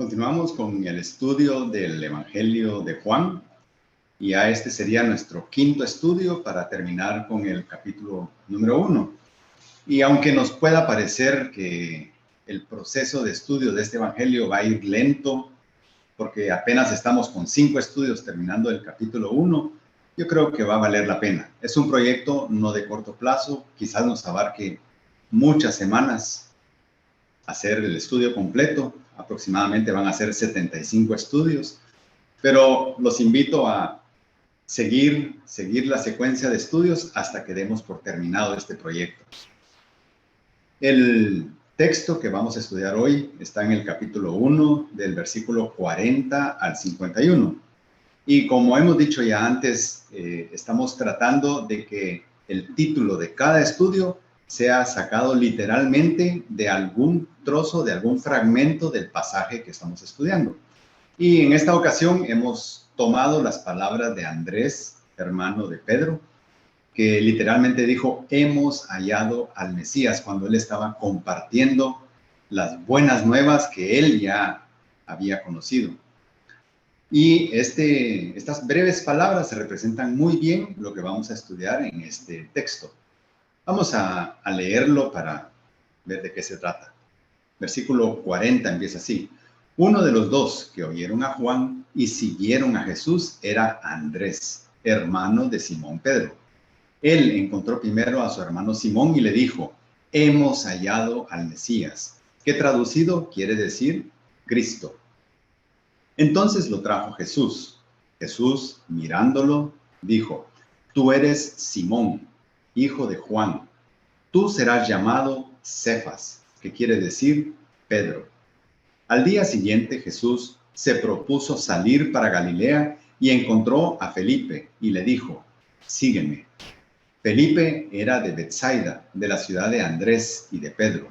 Continuamos con el estudio del Evangelio de Juan y ya este sería nuestro quinto estudio para terminar con el capítulo número 1. Y aunque nos pueda parecer que el proceso de estudio de este Evangelio va a ir lento, porque apenas estamos con 5 estudios terminando el capítulo 1, yo creo que va a valer la pena. Es un proyecto no de corto plazo, quizás nos abarque muchas semanas hacer el estudio completo. Aproximadamente van a ser 75 estudios, pero los invito a seguir la secuencia de estudios hasta que demos por terminado este proyecto. El texto que vamos a estudiar hoy está en el capítulo 1, del versículo 40 al 51. Y como hemos dicho ya antes, estamos tratando de que el título de cada estudio sea sacado literalmente de algún trozo, de algún fragmento del pasaje que estamos estudiando. Y en esta ocasión hemos tomado las palabras de Andrés, hermano de Pedro, que literalmente dijo, hemos hallado al Mesías, cuando él estaba compartiendo las buenas nuevas que él ya había conocido. Y estas breves palabras representan muy bien lo que vamos a estudiar en este texto. Vamos a leerlo para ver de qué se trata. Versículo 40 empieza así. Uno de los dos que oyeron a Juan y siguieron a Jesús era Andrés, hermano de Simón Pedro. Él encontró primero a su hermano Simón y le dijo, hemos hallado al Mesías, que traducido quiere decir Cristo. Entonces lo trajo Jesús. Jesús, mirándolo, dijo, tú eres Simón, hijo de Juan. Tú serás llamado Cefas, que quiere decir Pedro. Al día siguiente Jesús se propuso salir para Galilea y encontró a Felipe y le dijo, sígueme. Felipe era de Betsaida, de la ciudad de Andrés y de Pedro.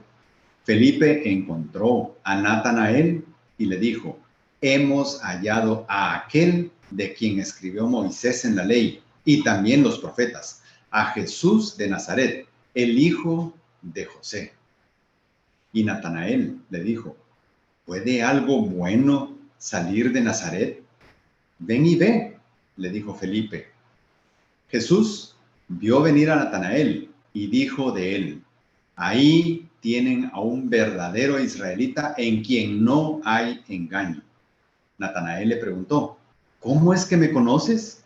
Felipe encontró a Natanael y le dijo, hemos hallado a aquel de quien escribió Moisés en la ley y también los profetas, a Jesús de Nazaret, el hijo de José. Y Natanael le dijo, ¿puede algo bueno salir de Nazaret? Ven y ve, le dijo Felipe. Jesús vio venir a Natanael y dijo de él, ahí tienen a un verdadero israelita en quien no hay engaño. Natanael le preguntó, ¿cómo es que me conoces?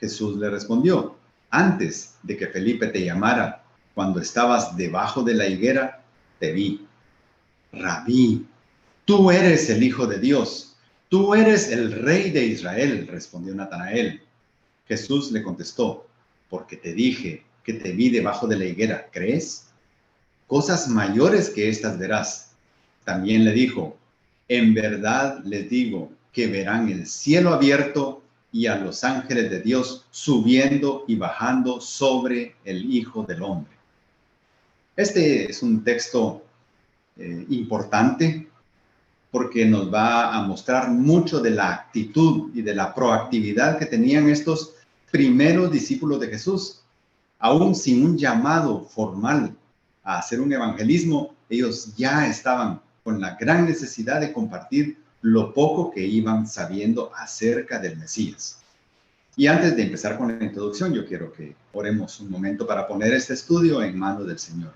Jesús le respondió, antes de que Felipe te llamara, cuando estabas debajo de la higuera, te vi. Rabí, tú eres el Hijo de Dios, tú eres el Rey de Israel, respondió Natanael. Jesús le contestó, porque te dije que te vi debajo de la higuera, ¿crees? Cosas mayores que estas verás. También le dijo, en verdad les digo que verán el cielo abierto y a los ángeles de Dios subiendo y bajando sobre el Hijo del Hombre. Este es un texto importante porque nos va a mostrar mucho de la actitud y de la proactividad que tenían estos primeros discípulos de Jesús. Aún sin un llamado formal a hacer un evangelismo, ellos ya estaban con la gran necesidad de compartir lo poco que iban sabiendo acerca del Mesías. Y antes de empezar con la introducción, yo quiero que oremos un momento para poner este estudio en manos del Señor.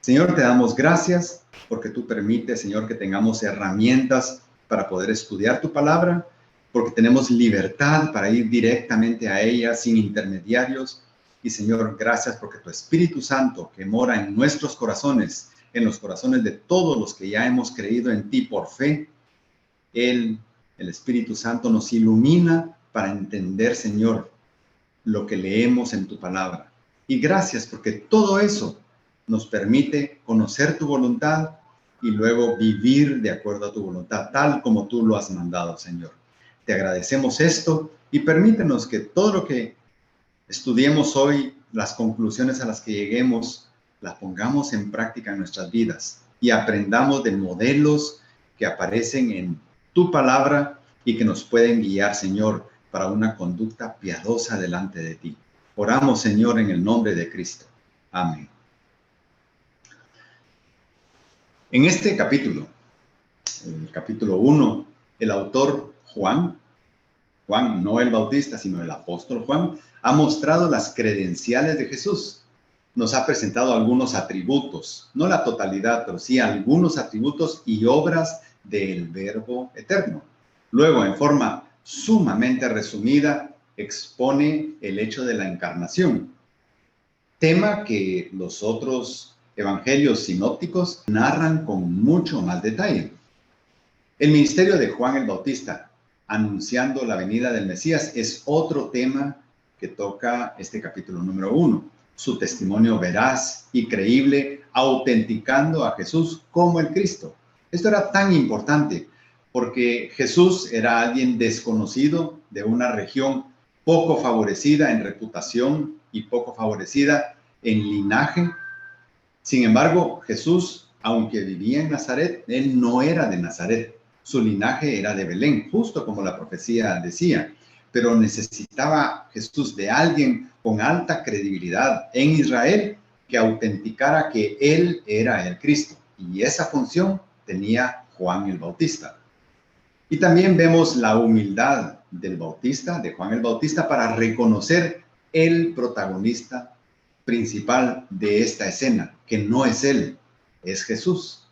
Señor, te damos gracias porque tú permites, Señor, que tengamos herramientas para poder estudiar tu palabra, porque tenemos libertad para ir directamente a ella sin intermediarios. Y Señor, gracias porque tu Espíritu Santo que mora en nuestros corazones, en los corazones de todos los que ya hemos creído en ti por fe, el Espíritu Santo nos ilumina para entender, Señor, lo que leemos en tu palabra. Y gracias porque todo eso nos permite conocer tu voluntad y luego vivir de acuerdo a tu voluntad, tal como tú lo has mandado, Señor. Te agradecemos esto y permítenos que todo lo que estudiemos hoy, las conclusiones a las que lleguemos, las pongamos en práctica en nuestras vidas y aprendamos de modelos que aparecen en tu palabra y que nos pueden guiar, Señor, para una conducta piadosa delante de ti. Oramos, Señor, en el nombre de Cristo. Amén. En este capítulo, el capítulo 1, el autor Juan, no el Bautista, sino el apóstol Juan, ha mostrado las credenciales de Jesús. Nos ha presentado algunos atributos, no la totalidad, pero sí algunos atributos y obras del Verbo eterno. Luego, en forma sumamente resumida, expone el hecho de la encarnación, tema que los otros evangelios sinópticos narran con mucho más detalle. El ministerio de Juan el Bautista, anunciando la venida del Mesías, es otro tema que toca este capítulo número 1. Su testimonio veraz y creíble, autenticando a Jesús como el Cristo. Esto era tan importante porque Jesús era alguien desconocido de una región poco favorecida en reputación y poco favorecida en linaje. Sin embargo, Jesús, aunque vivía en Nazaret, él no era de Nazaret. Su linaje era de Belén, justo como la profecía decía. Pero necesitaba Jesús de alguien con alta credibilidad en Israel que autenticara que él era el Cristo. Y esa función tenía Juan el Bautista. Y también vemos la humildad del Bautista, de Juan el Bautista, para reconocer el protagonista principal de esta escena, que no es él, es Jesús.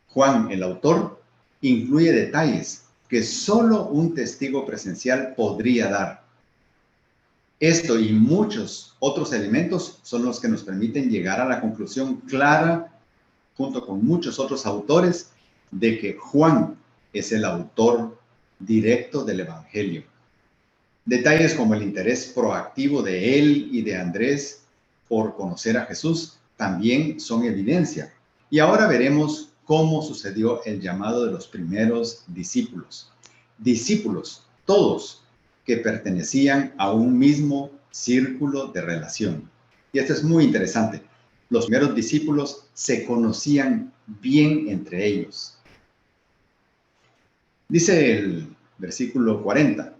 Juan, el autor, incluye detalles que solo un testigo presencial podría dar. Esto y muchos otros elementos son los que nos permiten llegar a la conclusión clara, junto con muchos otros autores, de que Juan es el autor directo del Evangelio. Detalles como el interés proactivo de él y de Andrés por conocer a Jesús también son evidencia. Y ahora veremos cómo sucedió el llamado de los primeros discípulos. Discípulos, todos, que pertenecían a un mismo círculo de relación. Y esto es muy interesante. Los primeros discípulos se conocían bien entre ellos. Dice el versículo 40,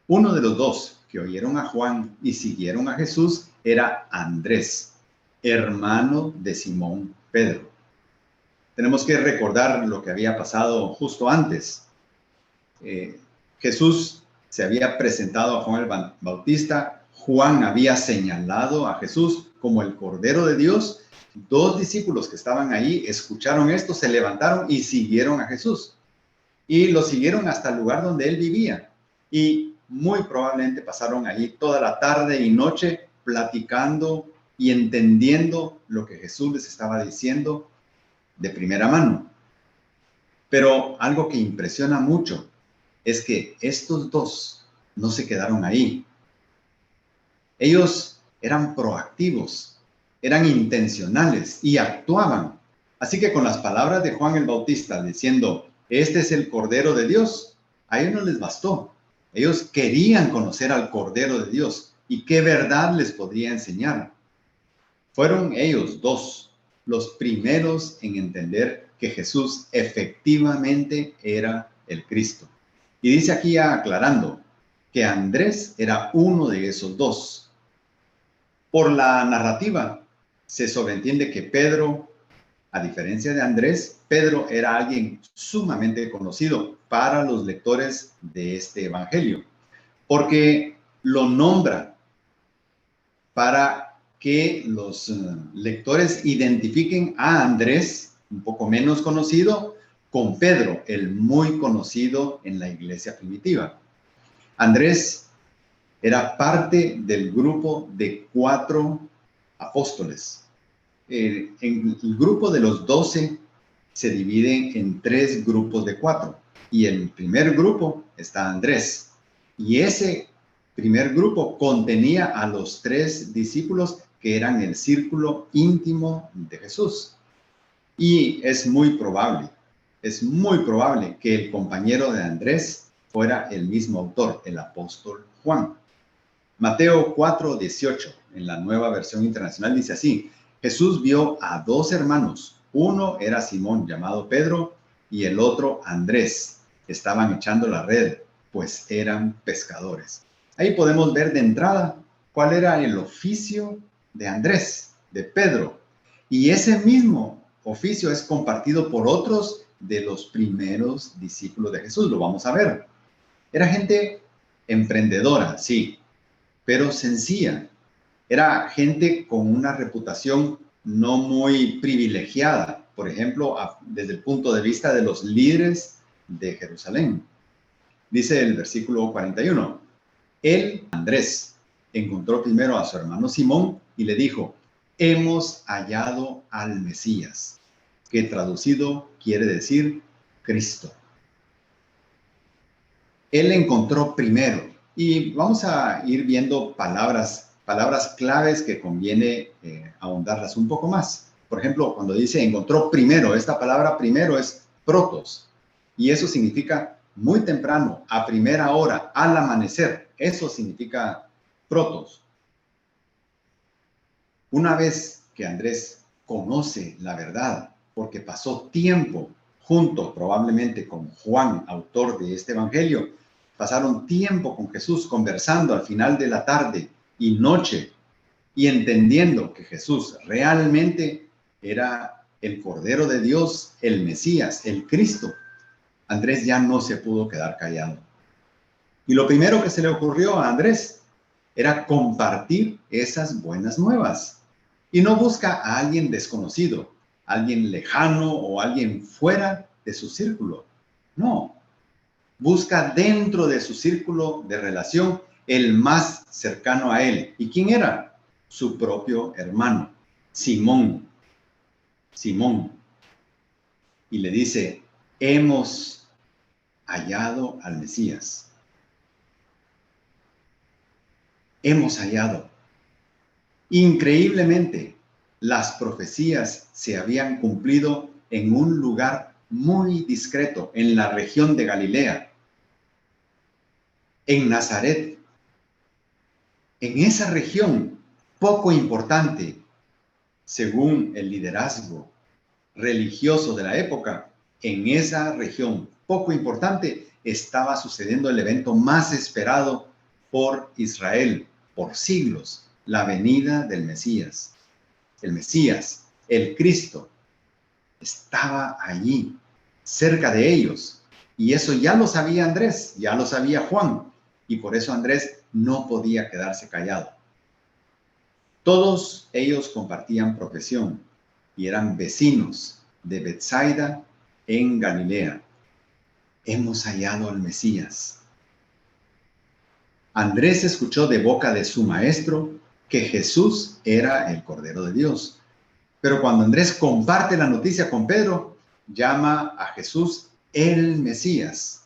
uno de los dos que oyeron a Juan y siguieron a Jesús era Andrés, hermano de Simón Pedro. Tenemos que recordar lo que había pasado justo antes. Jesús se había presentado a Juan el Bautista. Juan había señalado a Jesús como el Cordero de Dios. Dos discípulos que estaban ahí escucharon esto, se levantaron y siguieron a Jesús. Y lo siguieron hasta el lugar donde él vivía. Y muy probablemente pasaron allí toda la tarde y noche platicando y entendiendo lo que Jesús les estaba diciendo de primera mano. Pero algo que impresiona mucho es que estos dos no se quedaron ahí. Ellos eran proactivos, eran intencionales y actuaban. Así que con las palabras de Juan el Bautista diciendo, este es el Cordero de Dios, a ellos no les bastó. Ellos querían conocer al Cordero de Dios y qué verdad les podría enseñar. Fueron ellos dos los primeros en entender que Jesús efectivamente era el Cristo. Y dice aquí aclarando que Andrés era uno de esos dos. Por la narrativa se sobreentiende que Pedro, a diferencia de Andrés, Pedro era alguien sumamente conocido para los lectores de este evangelio, porque lo nombra para que los lectores identifiquen a Andrés, un poco menos conocido, con Pedro, el muy conocido en la iglesia primitiva. Andrés era parte del grupo de 4 apóstoles. En el grupo de los 12 se divide en 3 grupos de 4. Y en el primer grupo está Andrés. Y ese primer grupo contenía a los 3 discípulos que eran el círculo íntimo de Jesús. Y es muy probable que el compañero de Andrés fuera el mismo autor, el apóstol Juan. Mateo 4:18, en la Nueva Versión Internacional, dice así: Jesús vio a 2 hermanos, uno era Simón llamado Pedro y el otro Andrés. Estaban echando la red, pues eran pescadores. Ahí podemos ver de entrada cuál era el oficio de Andrés, de Pedro. Y ese mismo oficio es compartido por otros de los primeros discípulos de Jesús. Lo vamos a ver. Era gente emprendedora, sí, pero sencilla. Era gente con una reputación no muy privilegiada, por ejemplo, desde el punto de vista de los líderes de Jerusalén. Dice el versículo 41, él, Andrés, encontró primero a su hermano Simón y le dijo, hemos hallado al Mesías, que traducido quiere decir Cristo. Él encontró primero, y vamos a ir viendo palabras claves que conviene ahondarlas un poco más. Por ejemplo, cuando dice encontró primero, esta palabra primero es protos, y eso significa muy temprano, a primera hora, al amanecer. Eso significa protos. Una vez que Andrés conoce la verdad, porque pasó tiempo junto probablemente con Juan, autor de este evangelio, pasaron tiempo con Jesús conversando al final de la tarde y noche y entendiendo que Jesús realmente era el Cordero de Dios, el Mesías, el Cristo. Andrés ya no se pudo quedar callado. Y lo primero que se le ocurrió a Andrés era compartir esas buenas nuevas. Y no busca a alguien desconocido, alguien lejano o alguien fuera de su círculo. No, busca dentro de su círculo de relación el más cercano a él. ¿Y quién era? Su propio hermano, Simón. Simón. Y le dice, hemos hallado al Mesías. Hemos hallado. Increíblemente, las profecías se habían cumplido en un lugar muy discreto, en la región de Galilea, en Nazaret. En esa región poco importante, según el liderazgo religioso de la época, en esa región poco importante estaba sucediendo el evento más esperado por Israel por siglos, la venida del Mesías. El Mesías, el Cristo, estaba allí, cerca de ellos. Y eso ya lo sabía Andrés, ya lo sabía Juan. Y por eso Andrés no podía quedarse callado. Todos ellos compartían profesión y eran vecinos de Betsaida en Galilea. Hemos hallado al Mesías. Andrés escuchó de boca de su maestro que Jesús era el Cordero de Dios. Pero cuando Andrés comparte la noticia con Pedro, llama a Jesús el Mesías.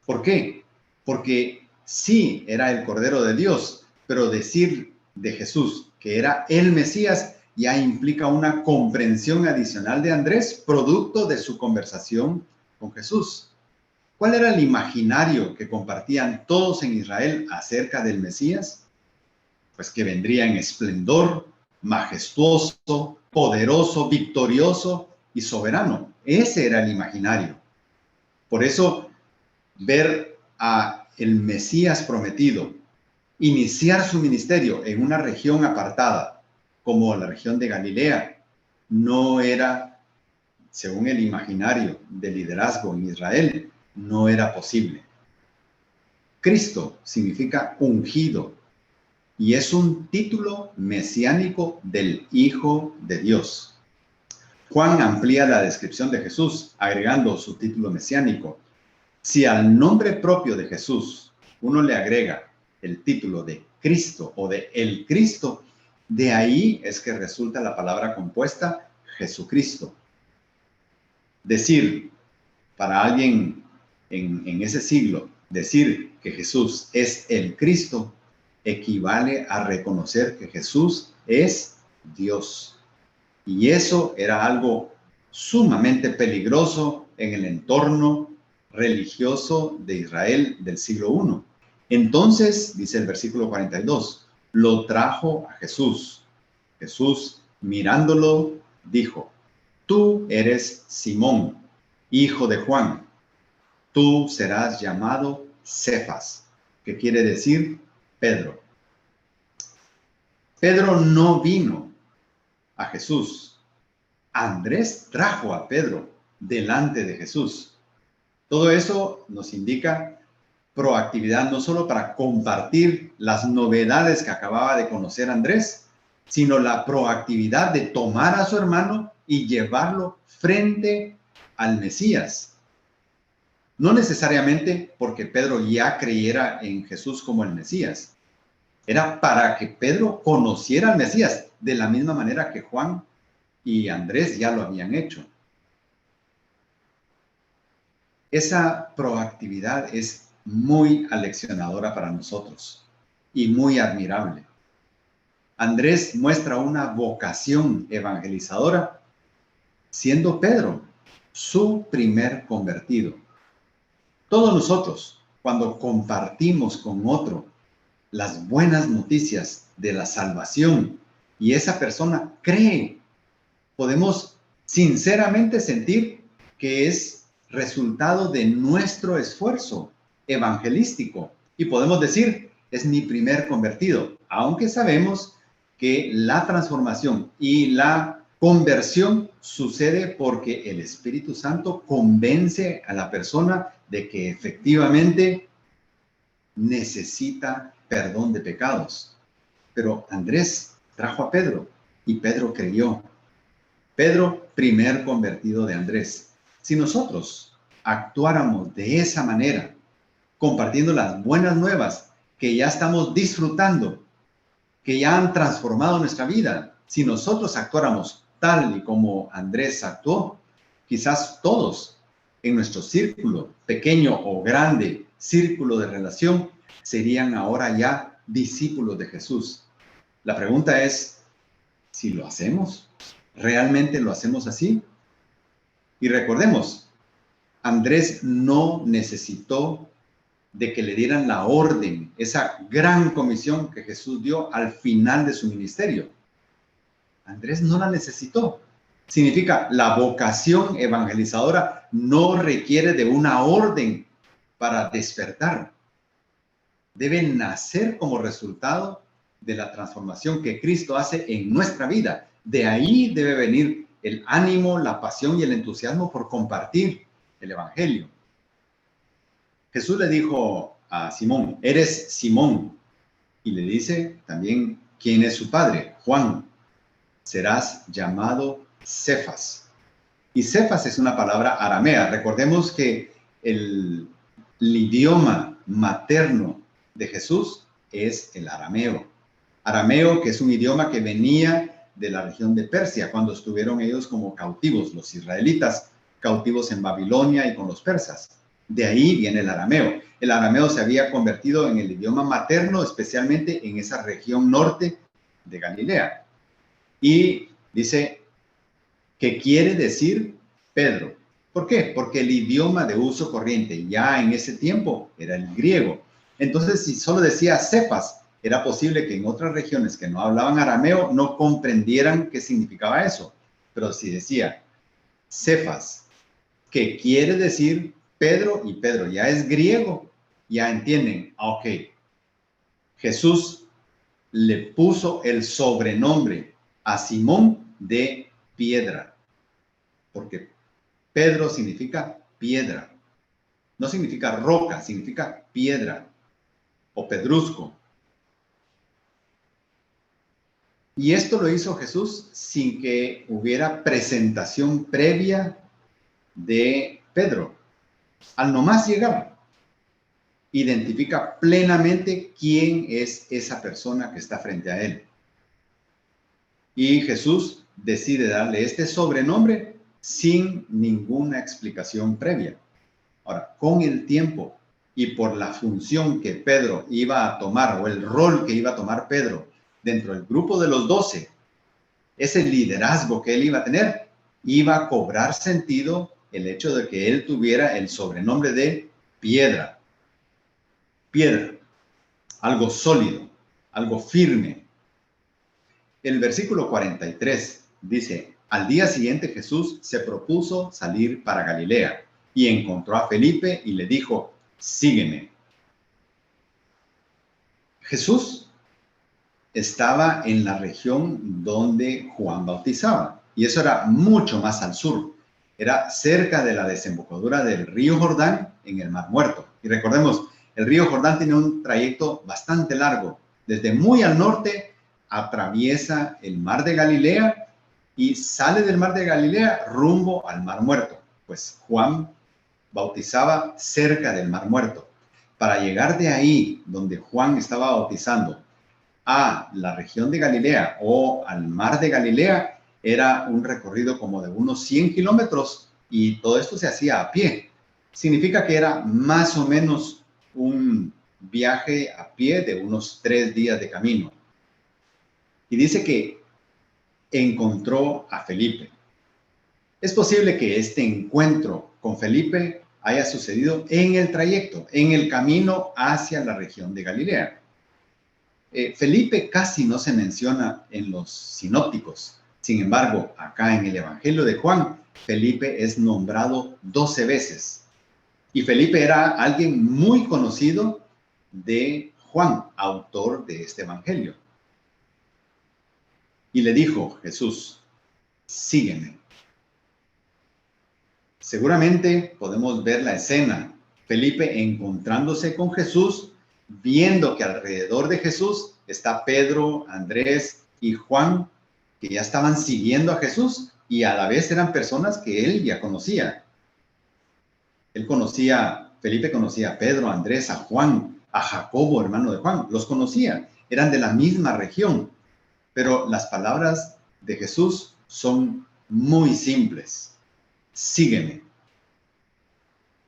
¿Por qué? Porque sí era el Cordero de Dios, pero decir de Jesús que era el Mesías ya implica una comprensión adicional de Andrés, producto de su conversación con Jesús. ¿Cuál era el imaginario que compartían todos en Israel acerca del Mesías? Pues que vendría en esplendor, majestuoso, poderoso, victorioso y soberano. Ese era el imaginario. Por eso, ver a el Mesías prometido iniciar su ministerio en una región apartada, como la región de Galilea, no era, según el imaginario de liderazgo en Israel, no era posible. Cristo significa ungido y es un título mesiánico del Hijo de Dios. Juan amplía la descripción de Jesús agregando su título mesiánico. Si al nombre propio de Jesús uno le agrega el título de Cristo o de el Cristo, de ahí es que resulta la palabra compuesta Jesucristo. Decir, para alguien en ese siglo, decir que Jesús es el Cristo equivale a reconocer que Jesús es Dios. Y eso era algo sumamente peligroso en el entorno religioso de Israel del siglo I. Entonces, dice el versículo 42, lo trajo a Jesús. Jesús, mirándolo, dijo, tú eres Simón, hijo de Juan. Tú serás llamado Cefas, que quiere decir Pedro. Pedro no vino a Jesús. Andrés trajo a Pedro delante de Jesús. Todo eso nos indica proactividad, no solo para compartir las novedades que acababa de conocer Andrés, sino la proactividad de tomar a su hermano y llevarlo frente al Mesías. No necesariamente porque Pedro ya creyera en Jesús como el Mesías. Era para que Pedro conociera al Mesías de la misma manera que Juan y Andrés ya lo habían hecho. Esa proactividad es muy aleccionadora para nosotros y muy admirable. Andrés muestra una vocación evangelizadora, siendo Pedro su primer convertido. Todos nosotros, cuando compartimos con otro las buenas noticias de la salvación y esa persona cree, podemos sinceramente sentir que es resultado de nuestro esfuerzo evangelístico y podemos decir, es mi primer convertido, aunque sabemos que la transformación y la conversión sucede porque el Espíritu Santo convence a la persona de que efectivamente necesita perdón de pecados. Pero Andrés trajo a Pedro y Pedro creyó. Pedro, primer convertido de Andrés. Si nosotros actuáramos de esa manera, compartiendo las buenas nuevas que ya estamos disfrutando, que ya han transformado nuestra vida, si nosotros actuáramos tal y como Andrés actuó, quizás todos en nuestro círculo, pequeño o grande, círculo de relación, serían ahora ya discípulos de Jesús. La pregunta es, ¿si lo hacemos? ¿Realmente lo hacemos así? Y recordemos, Andrés no necesitó de que le dieran la orden, esa gran comisión que Jesús dio al final de su ministerio. Andrés no la necesitó. Significa, la vocación evangelizadora no requiere de una orden para despertar. Debe nacer como resultado de la transformación que Cristo hace en nuestra vida. De ahí debe venir el ánimo, la pasión y el entusiasmo por compartir el evangelio. Jesús le dijo a Simón, eres Simón, y le dice también quién es su padre, Juan. Serás llamado Cefas. Y Cefas es una palabra aramea. Recordemos que el idioma materno de Jesús es el arameo. Arameo, que es un idioma que venía de la región de Persia, cuando estuvieron ellos como cautivos, los israelitas, cautivos en Babilonia y con los persas. De ahí viene el arameo. El arameo se había convertido en el idioma materno, especialmente en esa región norte de Galilea. Y dice que quiere decir Pedro. ¿Por qué? Porque el idioma de uso corriente ya en ese tiempo era el griego. Entonces, si solo decía Cefas, era posible que en otras regiones que no hablaban arameo no comprendieran qué significaba eso. Pero si decía Cefas, que quiere decir Pedro, y Pedro ya es griego, ya entienden, ok, Jesús le puso el sobrenombre a Simón de piedra, porque Pedro significa piedra, no significa roca, significa piedra o pedrusco. Y esto lo hizo Jesús sin que hubiera presentación previa de Pedro. Al nomás llegar, identifica plenamente quién es esa persona que está frente a él. Y Jesús decide darle este sobrenombre sin ninguna explicación previa. Ahora, con el tiempo y por la función que Pedro iba a tomar, o el rol que iba a tomar Pedro dentro del grupo de los 12, ese liderazgo que él iba a tener, iba a cobrar sentido el hecho de que él tuviera el sobrenombre de piedra. Piedra, algo sólido, algo firme. El versículo 43 dice, al día siguiente Jesús se propuso salir para Galilea y encontró a Felipe y le dijo, sígueme. Jesús estaba en la región donde Juan bautizaba, y eso era mucho más al sur. Era cerca de la desembocadura del río Jordán en el Mar Muerto. Y recordemos, el río Jordán tiene un trayecto bastante largo. Desde muy al norte atraviesa el Mar de Galilea y sale del Mar de Galilea rumbo al Mar Muerto. Pues Juan bautizaba cerca del Mar Muerto. Para llegar de ahí, donde Juan estaba bautizando, a la región de Galilea o al Mar de Galilea, era un recorrido como de unos 100 kilómetros y todo esto se hacía a pie. Significa que era más o menos un viaje a pie de unos 3 días de camino. Y dice que encontró a Felipe. Es posible que este encuentro con Felipe haya sucedido en el trayecto, en el camino hacia la región de Galilea. Felipe casi no se menciona en los sinópticos. Sin embargo, acá en el Evangelio de Juan, Felipe es nombrado 12 veces. Y Felipe era alguien muy conocido de Juan, autor de este Evangelio. Y le dijo Jesús, sígueme. Seguramente podemos ver la escena. Felipe encontrándose con Jesús, viendo que alrededor de Jesús está Pedro, Andrés y Juan, que ya estaban siguiendo a Jesús y a la vez eran personas que él ya conocía. Felipe conocía a Pedro, a Andrés, a Juan, a Jacobo, hermano de Juan. Los conocía, eran de la misma región. Pero las palabras de Jesús son muy simples. Sígueme.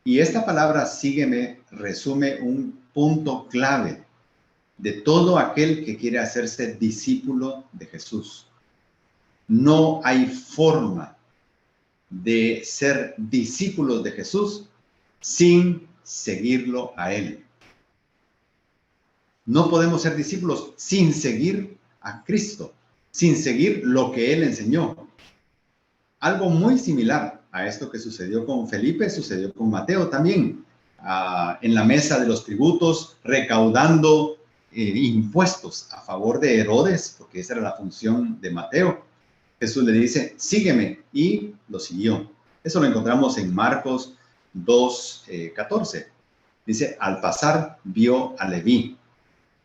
Y esta palabra sígueme resume un punto clave de todo aquel que quiere hacerse discípulo de Jesús. No hay forma de ser discípulos de Jesús sin seguirlo a Él. No podemos ser discípulos sin seguir a Cristo, sin seguir lo que Él enseñó. Algo muy similar a esto que sucedió con Felipe, sucedió con Mateo también, en la mesa de los tributos, recaudando impuestos a favor de Herodes, porque esa era la función de Mateo. Jesús le dice, sígueme, y lo siguió. Eso lo encontramos en Marcos 2:14. Dice, al pasar vio a Leví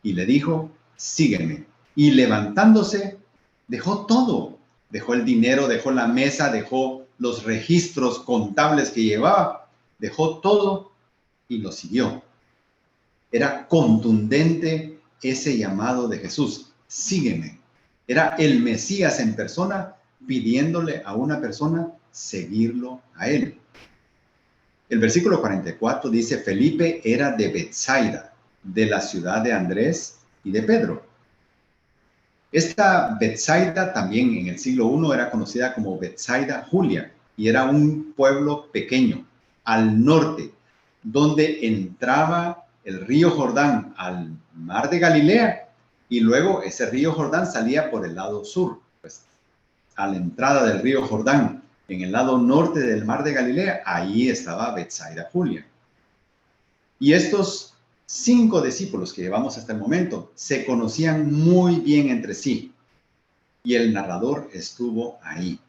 y le dijo, sígueme. Y levantándose, dejó todo. Dejó el dinero, dejó la mesa, dejó los registros contables que llevaba, dejó todo y lo siguió. Era contundente ese llamado de Jesús, sígueme. Era el Mesías en persona pidiéndole a una persona seguirlo a él. El versículo 44 dice, Felipe era de Betsaida, de la ciudad de Andrés y de Pedro. Esta Betsaida también en el siglo I era conocida como Betsaida Julia y era un pueblo pequeño al norte, donde entraba el río Jordán al mar de Galilea y luego ese río Jordán salía por el lado sur. Pues a la entrada del río Jordán, en el lado norte del mar de Galilea, ahí estaba Betsaida Julia. Y estos 5 discípulos que llevamos hasta el momento se conocían muy bien entre sí. Y el narrador estuvo ahí.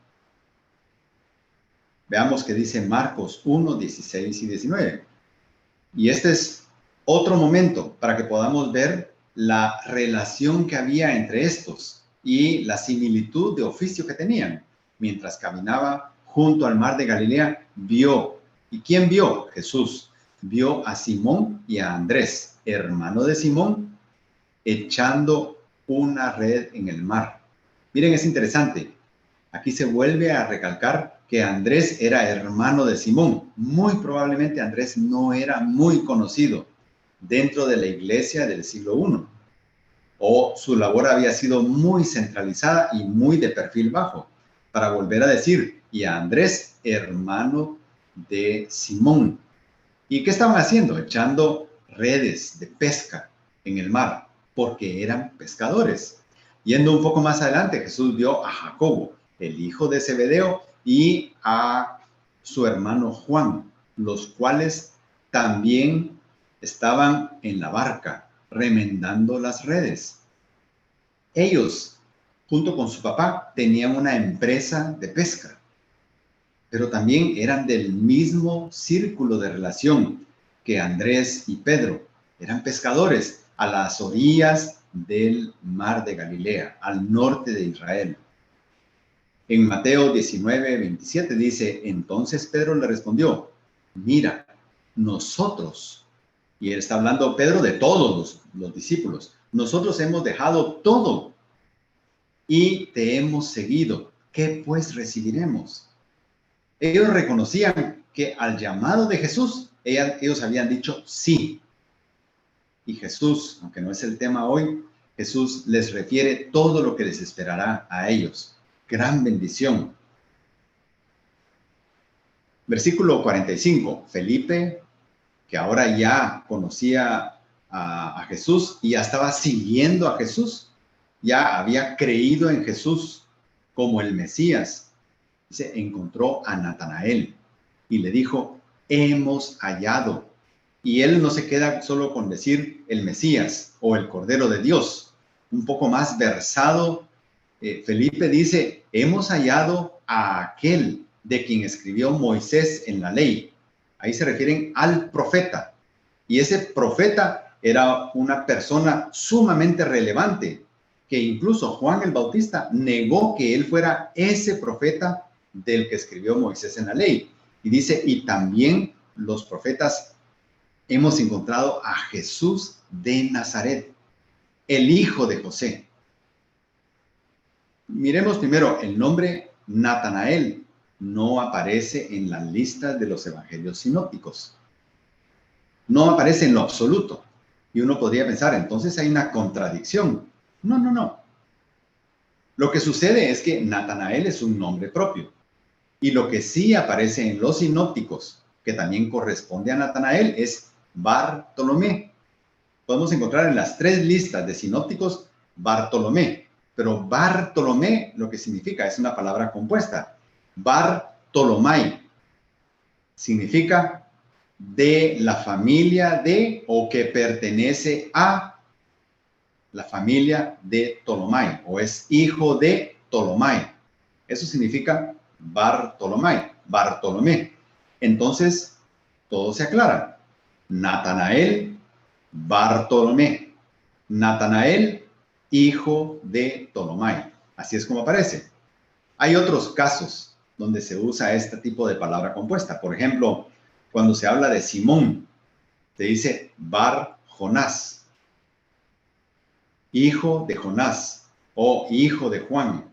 Veamos qué dice Marcos 1, 16 y 19. Y este es otro momento para que podamos ver la relación que había entre estos y la similitud de oficio que tenían. Mientras caminaba junto al mar de Galilea, vio. ¿Y quién vio? Jesús. Vio a Simón y a Andrés, hermano de Simón, echando una red en el mar. Miren, es interesante. Aquí se vuelve a recalcar que Andrés era hermano de Simón. Muy probablemente Andrés no era muy conocido dentro de la iglesia del siglo I. O su labor había sido muy centralizada y muy de perfil bajo. Para volver a decir, y a Andrés, hermano de Simón. ¿Y qué estaban haciendo? Echando redes de pesca en el mar, porque eran pescadores. Yendo un poco más adelante, Jesús vio a Jacobo, el hijo de Zebedeo, y a su hermano Juan, los cuales también estaban en la barca, remendando las redes. Ellos, junto con su papá, tenían una empresa de pesca. pero también eran del mismo círculo de relación que Andrés y Pedro. Eran pescadores a las orillas del mar de Galilea, al norte de Israel. En Mateo 19:27 dice, entonces Pedro le respondió, mira, nosotros, y él está hablando Pedro de todos los discípulos, nosotros hemos dejado todo y te hemos seguido. ¿Qué pues recibiremos? Ellos reconocían que al llamado de Jesús, ellos habían dicho sí. Y Jesús, aunque no es el tema hoy, Jesús les refiere todo lo que les esperará a ellos. Gran bendición. Versículo 45. Felipe, que ahora ya conocía a Jesús y ya estaba siguiendo a Jesús, ya había creído en Jesús como el Mesías, se encontró a Natanael y le dijo, hemos hallado. Y él no se queda solo con decir el Mesías o el Cordero de Dios. Un poco más versado, Felipe dice, hemos hallado a aquel de quien escribió Moisés en la ley. Ahí se refieren al profeta. Y ese profeta era una persona sumamente relevante, que incluso Juan el Bautista negó que él fuera ese profeta del que escribió Moisés en la ley. Y dice, y también los profetas hemos encontrado a Jesús de Nazaret, el hijo de José. Miremos primero, el nombre Natanael no aparece en las listas de los evangelios sinópticos. No aparece en lo absoluto. Y uno podría pensar, entonces hay una contradicción. No, no, no. Lo que sucede es que Natanael es un nombre propio. Y lo que sí aparece en los sinópticos, que también corresponde a Natanael, es Bartolomé. Podemos encontrar en las 3 listas de sinópticos Bartolomé. Pero Bartolomé lo que significa es una palabra compuesta. Bartolomai significa de la familia de o que pertenece a la familia de Ptolomai o es hijo de Ptolomai. Eso significa Bartolomé. Entonces, todo se aclara. Natanael, Bartolomé. Natanael, hijo de Ptolomai. Así es como aparece. Hay otros casos donde se usa este tipo de palabra compuesta. Por ejemplo, cuando se habla de Simón, se dice Bar Jonás, hijo de Jonás o hijo de Juan.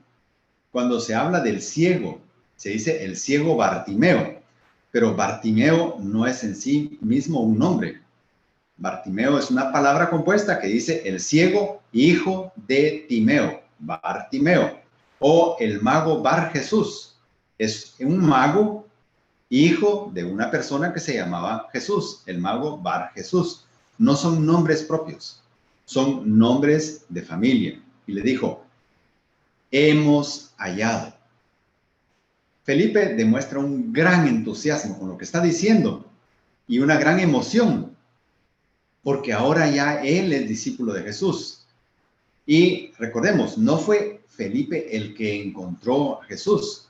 Cuando se habla del ciego, se dice el ciego Bartimeo, pero Bartimeo no es en sí mismo un nombre. Bartimeo es una palabra compuesta que dice el ciego hijo de Timeo, Bartimeo, o el mago Bar Jesús. Es un mago hijo de una persona que se llamaba Jesús, el mago Bar Jesús. No son nombres propios, son nombres de familia. Y le dijo, hemos hallado. Felipe demuestra un gran entusiasmo con lo que está diciendo y una gran emoción, porque ahora ya él es discípulo de Jesús. Y recordemos, no fue Felipe el que encontró a Jesús,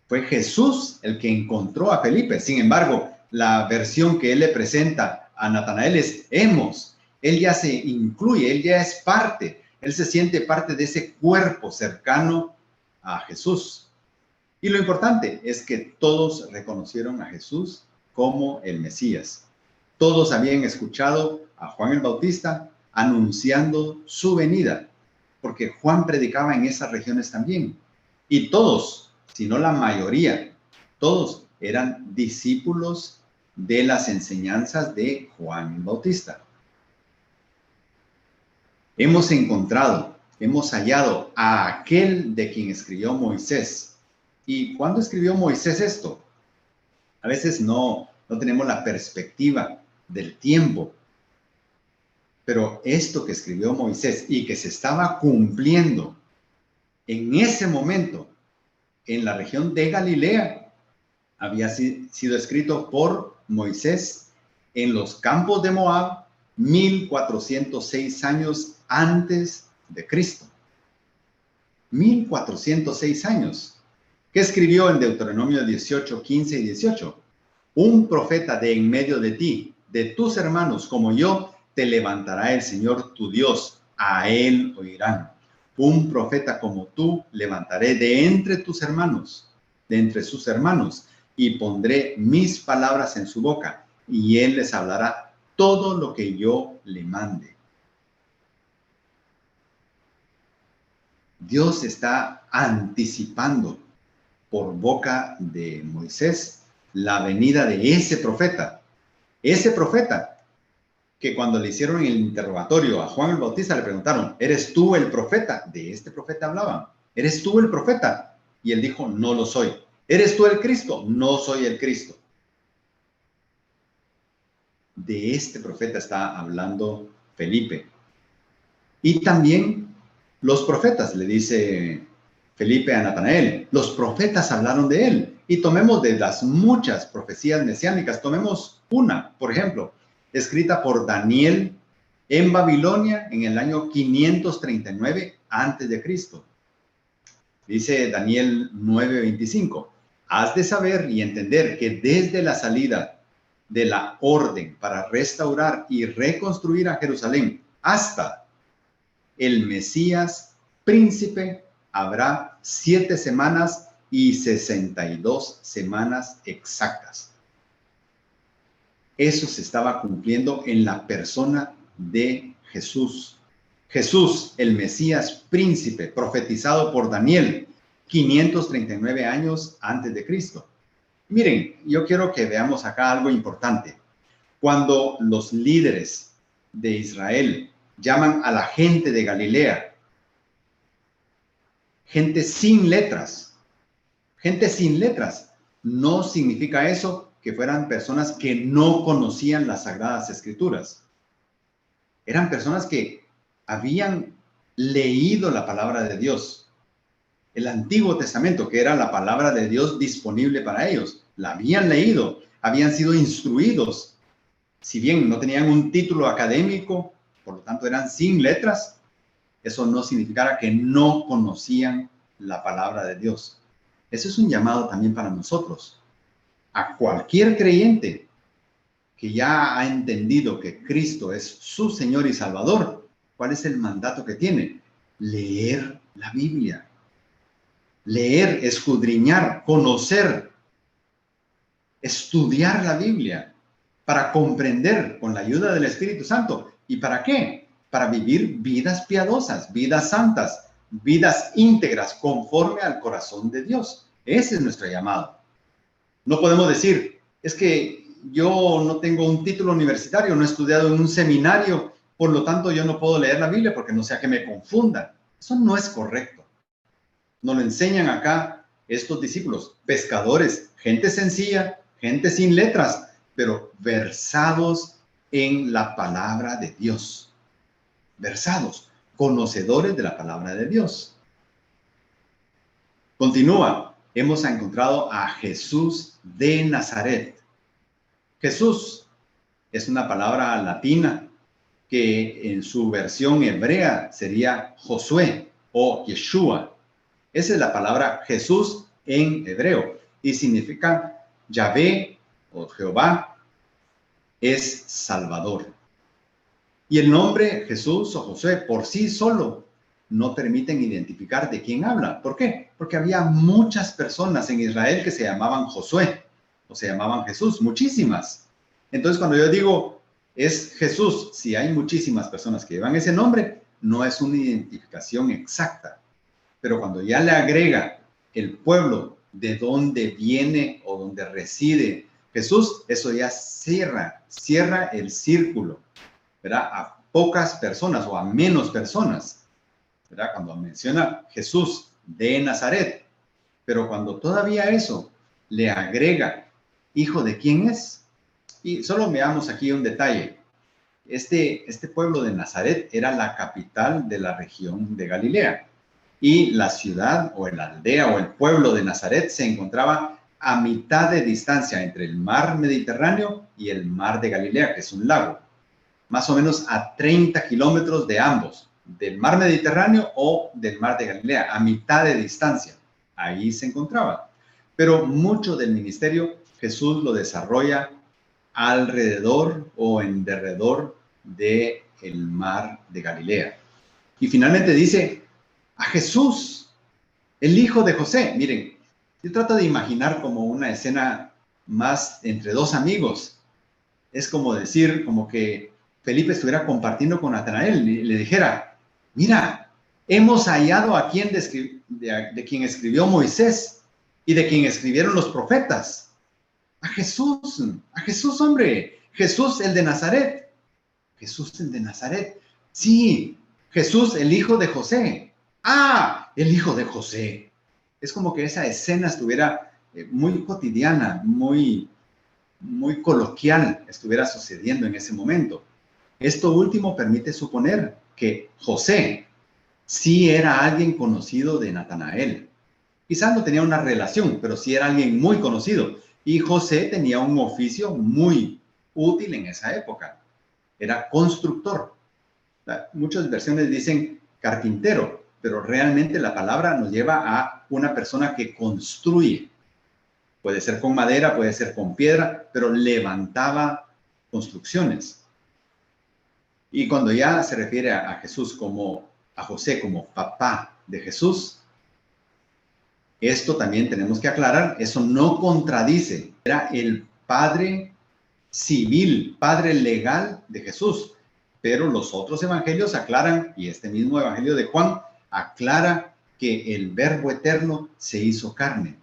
fue Jesús el que encontró a Felipe. Sin embargo, la versión que él le presenta a Natanael es hemos. Él ya se incluye, él ya es parte, él se siente parte de ese cuerpo cercano a Jesús. Y lo importante es que todos reconocieron a Jesús como el Mesías. Todos habían escuchado a Juan el Bautista anunciando su venida, porque Juan predicaba en esas regiones también. Y todos, si no la mayoría, todos eran discípulos de las enseñanzas de Juan el Bautista. Hemos encontrado, hemos hallado a aquel de quien escribió Moisés. ¿Y cuándo escribió Moisés esto? A veces no tenemos la perspectiva del tiempo. Pero esto que escribió Moisés y que se estaba cumpliendo en ese momento en la región de Galilea, había sido escrito por Moisés en los campos de Moab 1406 años antes de Cristo. 1406 años. ¿Qué escribió en Deuteronomio 18, 15 y 18? Un profeta de en medio de ti, de tus hermanos como yo, te levantará el Señor tu Dios, a él oirán. Un profeta como tú levantaré de entre tus hermanos, de entre sus hermanos, y pondré mis palabras en su boca, y él les hablará todo lo que yo le mande. Dios está anticipando por boca de Moisés la venida de ese profeta. Ese profeta que cuando le hicieron el interrogatorio a Juan el Bautista le preguntaron, ¿eres tú el profeta? De este profeta hablaban. ¿Eres tú el profeta? Y él dijo, no lo soy. ¿Eres tú el Cristo? No soy el Cristo. De este profeta está hablando Felipe. Y también los profetas, le dice Felipe a Natanael, los profetas hablaron de él. Y tomemos de las muchas profecías mesiánicas, tomemos una, por ejemplo, escrita por Daniel en Babilonia en el año 539 antes de Cristo. Dice Daniel 9:25, has de saber y entender que desde la salida de la orden para restaurar y reconstruir a Jerusalén hasta el Mesías príncipe habrá 7 semanas y 62 semanas exactas. Eso se estaba cumpliendo en la persona de Jesús. Jesús, el Mesías príncipe, profetizado por Daniel, 539 años antes de Cristo. Miren, yo quiero que veamos acá algo importante. Cuando los líderes de Israel llaman a la gente de Galilea, gente sin letras, no significa eso que fueran personas que no conocían las Sagradas Escrituras. Eran personas que habían leído la palabra de Dios. El Antiguo Testamento, que era la palabra de Dios disponible para ellos, la habían leído, habían sido instruidos. Si bien no tenían un título académico, por lo tanto eran sin letras, eso no significara que no conocían la palabra de Dios. Eso es un llamado también para nosotros. A cualquier creyente que ya ha entendido que Cristo es su Señor y Salvador, ¿cuál es el mandato que tiene? Leer la Biblia. Leer, escudriñar, conocer, estudiar la Biblia para comprender con la ayuda del Espíritu Santo. ¿Y para qué? Para vivir vidas piadosas, vidas santas, vidas íntegras conforme al corazón de Dios. Ese es nuestro llamado. No podemos decir, es que yo no tengo un título universitario, no he estudiado en un seminario, por lo tanto yo no puedo leer la Biblia porque no sea que me confunda. Eso no es correcto. Nos lo enseñan acá estos discípulos, pescadores, gente sencilla, gente sin letras, pero versados en la palabra de Dios. Versados, conocedores de la palabra de Dios. Continúa, hemos encontrado a Jesús de Nazaret. Jesús es una palabra latina que en su versión hebrea sería Josué o Yeshua. Esa es la palabra Jesús en hebreo y significa Yahvé o Jehová es Salvador. Y el nombre Jesús o Josué por sí solo no permiten identificar de quién habla. ¿Por qué? Porque había muchas personas en Israel que se llamaban Josué o se llamaban Jesús, muchísimas. Entonces cuando yo digo es Jesús, si hay muchísimas personas que llevan ese nombre, no es una identificación exacta. Pero cuando ya le agrega el pueblo de donde viene o donde reside Jesús, eso ya cierra el círculo, ¿verdad? A pocas personas o a menos personas, ¿verdad? Cuando menciona Jesús de Nazaret, pero cuando todavía eso le agrega, ¿hijo de quién es? Y solo veamos aquí un detalle. Este pueblo de Nazaret era la capital de la región de Galilea. Y la ciudad o la aldea o el pueblo de Nazaret se encontraba a mitad de distancia entre el mar Mediterráneo y el mar de Galilea, que es un lago. Más o menos a 30 kilómetros de ambos, del mar Mediterráneo o del mar de Galilea, a mitad de distancia. ahí se encontraba. Pero mucho del ministerio Jesús lo desarrolla alrededor o en derredor del mar de Galilea. Y finalmente dice, a Jesús, el hijo de José. Miren, yo trato de imaginar como una escena más entre dos amigos. Es como decir, como que Felipe estuviera compartiendo con Natanael y le dijera, mira, hemos hallado a quien de quien escribió Moisés y de quien escribieron los profetas. A Jesús, hombre, Jesús el de Nazaret. Jesús el de Nazaret. Sí, Jesús el hijo de José. Ah, el hijo de José. Es como que esa escena estuviera muy cotidiana, muy coloquial, estuviera sucediendo en ese momento. Esto último permite suponer que José sí era alguien conocido de Natanael. Quizás no tenía una relación, pero sí era alguien muy conocido. Y José tenía un oficio muy útil en esa época. Era constructor. Muchas versiones dicen carpintero, pero realmente la palabra nos lleva a una persona que construye. Puede ser con madera, puede ser con piedra, pero levantaba construcciones. Y cuando ya se refiere a Jesús como, a José como papá de Jesús, esto también tenemos que aclarar, eso no contradice. Era el padre civil, padre legal de Jesús. Pero los otros evangelios aclaran, y este mismo evangelio de Juan aclara que el Verbo eterno se hizo carne.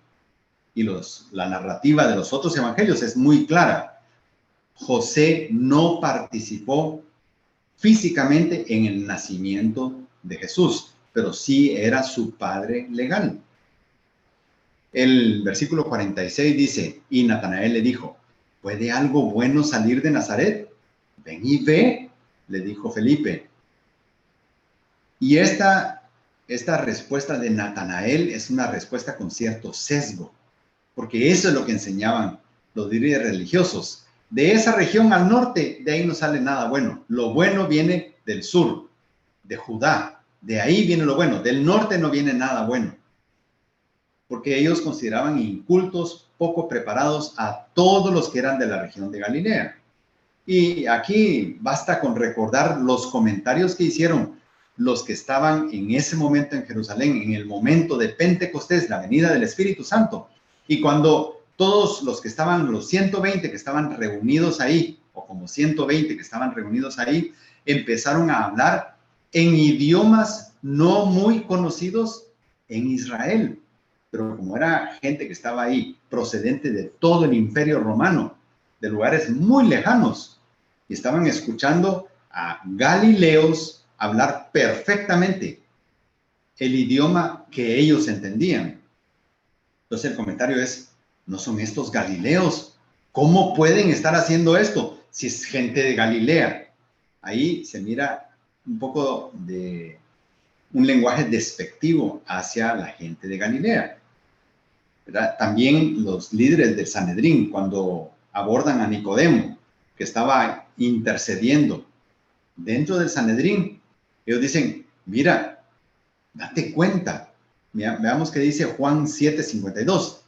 Y la narrativa de los otros evangelios es muy clara. José no participó físicamente en el nacimiento de Jesús, pero sí era su padre legal. El versículo 46 dice, y Natanael le dijo, ¿puede algo bueno salir de Nazaret? Ven y ve, le dijo Felipe. Y esta respuesta de Natanael es una respuesta con cierto sesgo, porque eso es lo que enseñaban los líderes religiosos. De esa región al norte, de ahí no sale nada bueno. Lo bueno viene del sur, de Judá. De ahí viene lo bueno. Del norte no viene nada bueno. Porque ellos consideraban incultos, poco preparados a todos los que eran de la región de Galilea. Y aquí basta con recordar los comentarios que hicieron los que estaban en ese momento en Jerusalén, en el momento de Pentecostés, la venida del Espíritu Santo. Y cuando todos los que estaban, los 120 que estaban reunidos ahí, o como 120 que estaban reunidos ahí, empezaron a hablar en idiomas no muy conocidos en Israel. Pero como era gente que estaba ahí, procedente de todo el imperio romano, de lugares muy lejanos, y estaban escuchando a galileos hablar perfectamente el idioma que ellos entendían. Entonces el comentario es, ¿no son estos galileos? ¿Cómo pueden estar haciendo esto si es gente de Galilea? Ahí se mira un poco de un lenguaje despectivo hacia la gente de Galilea. ¿Verdad? También los líderes del Sanedrín, cuando abordan a Nicodemo, que estaba intercediendo dentro del Sanedrín, ellos dicen, mira, date cuenta. Veamos qué dice Juan 7:52.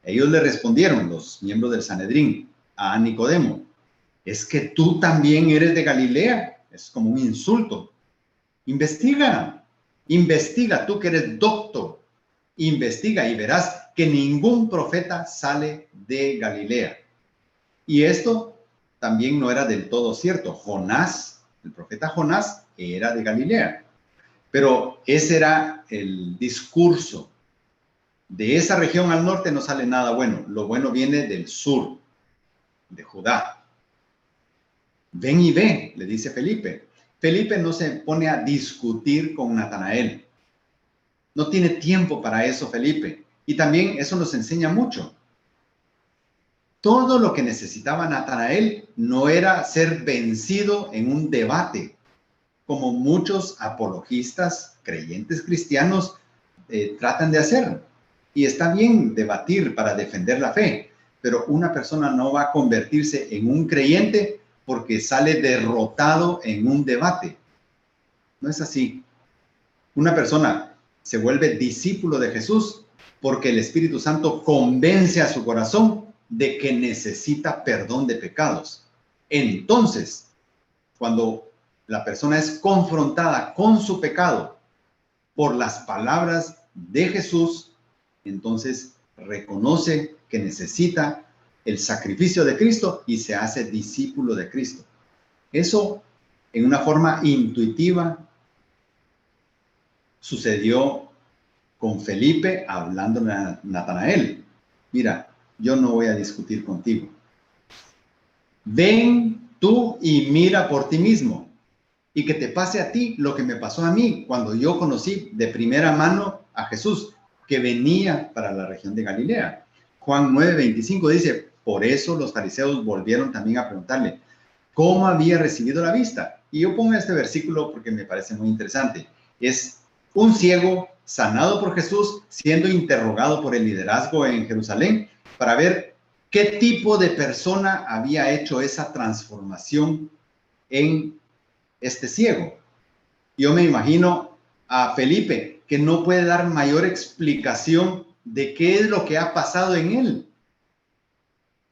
Ellos le respondieron, los miembros del Sanedrín, a Nicodemo, ¿es que tú también eres de Galilea? Es como un insulto. Investiga, tú que eres doctor, investiga y verás que ningún profeta sale de Galilea. Y esto también no era del todo cierto. Jonás, el profeta Jonás, era de Galilea. Pero ese era el discurso. De esa región al norte no sale nada bueno. Lo bueno viene del sur, de Judá. Ven y ve, le dice Felipe. Felipe no se pone a discutir con Natanael. No tiene tiempo para eso, Felipe. Y también eso nos enseña mucho. Todo lo que necesitaba Natanael no era ser vencido en un debate, como muchos apologistas, creyentes cristianos, tratan de hacer. Y está bien debatir para defender la fe, pero una persona no va a convertirse en un creyente porque sale derrotado en un debate. No es así. Una persona se vuelve discípulo de Jesús porque el Espíritu Santo convence a su corazón de que necesita perdón de pecados. Entonces, cuando la persona es confrontada con su pecado por las palabras de Jesús, entonces reconoce que necesita el sacrificio de Cristo y se hace discípulo de Cristo. Eso, en una forma intuitiva, sucedió con Felipe hablándole a Natanael. Mira, yo no voy a discutir contigo. Ven tú y mira por ti mismo. Y que te pase a ti lo que me pasó a mí cuando yo conocí de primera mano a Jesús, que venía para la región de Galilea. Juan 9:25 dice, por eso los fariseos volvieron también a preguntarle, ¿cómo había recibido la vista? Y yo pongo este versículo porque me parece muy interesante. Es un ciego sanado por Jesús, siendo interrogado por el liderazgo en Jerusalén para ver qué tipo de persona había hecho esa transformación en este ciego. Yo me imagino a Felipe, que no puede dar mayor explicación de qué es lo que ha pasado en él.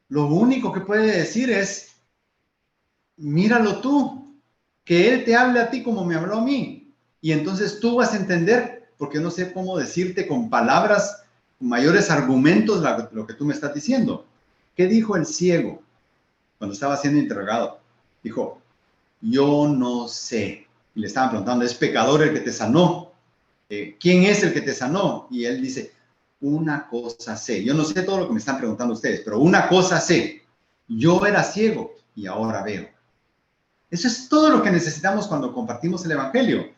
Lo único que puede decir es, míralo tú, que él te hable a ti como me habló a mí. Y entonces tú vas a entender, porque no sé cómo decirte con palabras, con mayores argumentos lo que tú me estás diciendo. ¿Qué dijo el ciego cuando estaba siendo interrogado? Dijo, yo no sé. Y le estaban preguntando, ¿es pecador el que te sanó? ¿Quién es el que te sanó? Y él dice, una cosa sé. Yo no sé todo lo que me están preguntando ustedes, pero una cosa sé. Yo era ciego y ahora veo. Eso es todo lo que necesitamos cuando compartimos el Evangelio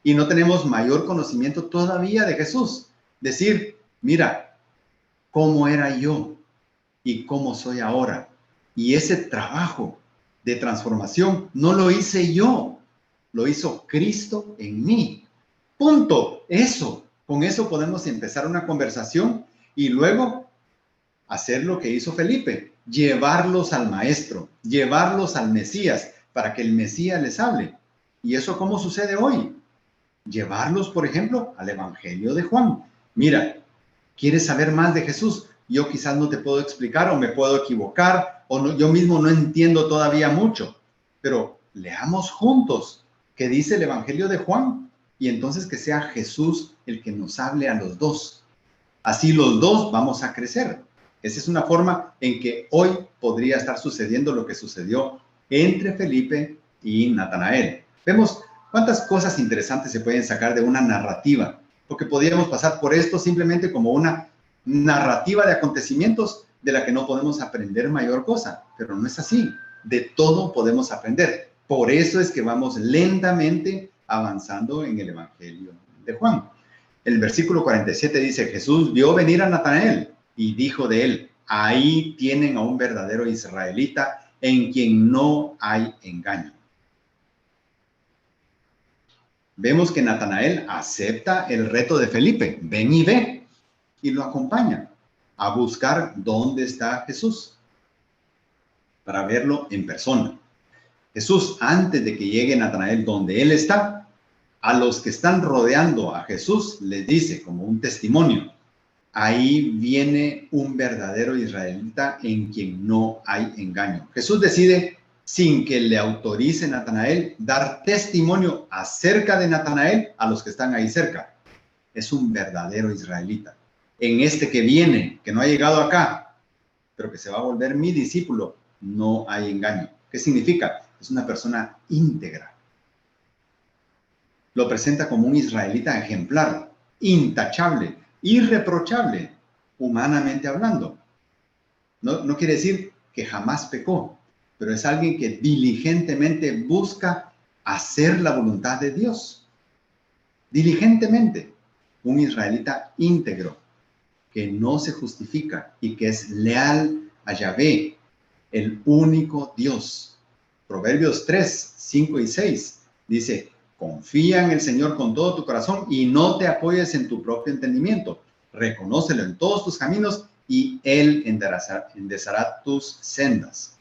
y no tenemos mayor conocimiento todavía de Jesús. Decir, mira, cómo era yo y cómo soy ahora. Y ese trabajo de transformación no lo hice yo, lo hizo Cristo en mí. Punto. Eso. Con eso podemos empezar una conversación y luego hacer lo que hizo Felipe, llevarlos al Maestro, llevarlos al Mesías, para que el Mesías les hable. ¿Y eso cómo sucede hoy? Llevarlos, por ejemplo, al Evangelio de Juan. Mira, ¿quieres saber más de Jesús? Yo quizás no te puedo explicar o me puedo equivocar o no, yo mismo no entiendo todavía mucho, pero leamos juntos qué dice el Evangelio de Juan y entonces que sea Jesús el que nos hable a los dos. Así los dos vamos a crecer. Esa es una forma en que hoy podría estar sucediendo lo que sucedió entre Felipe y Natanael. Vemos cuántas cosas interesantes se pueden sacar de una narrativa, porque podríamos pasar por esto simplemente como una narrativa de acontecimientos de la que no podemos aprender mayor cosa, pero no es así. De todo podemos aprender. Por eso es que vamos lentamente avanzando en el Evangelio de Juan. El versículo 47 dice, Jesús vio venir a Natanael y dijo de él, ahí tienen a un verdadero israelita en quien no hay engaño. Vemos que Natanael acepta el reto de Felipe, ven y ve, y lo acompaña a buscar dónde está Jesús, para verlo en persona. Jesús, antes de que llegue Natanael donde él está, a los que están rodeando a Jesús les dice como un testimonio, ahí viene un verdadero israelita en quien no hay engaño. Jesús decide, sin que le autorice Natanael, dar testimonio acerca de Natanael a los que están ahí cerca. Es un verdadero israelita. En este que viene, que no ha llegado acá, pero que se va a volver mi discípulo, no hay engaño. ¿Qué significa? Es una persona íntegra. Lo presenta como un israelita ejemplar, intachable, irreprochable, humanamente hablando. No quiere decir que jamás pecó, pero es alguien que diligentemente busca hacer la voluntad de Dios. Diligentemente, un israelita íntegro, que no se justifica y que es leal a Yahvé, el único Dios. Proverbios 3, 5 y 6 dice, confía en el Señor con todo tu corazón y no te apoyes en tu propio entendimiento. Reconócelo en todos tus caminos y Él enderezará tus sendas.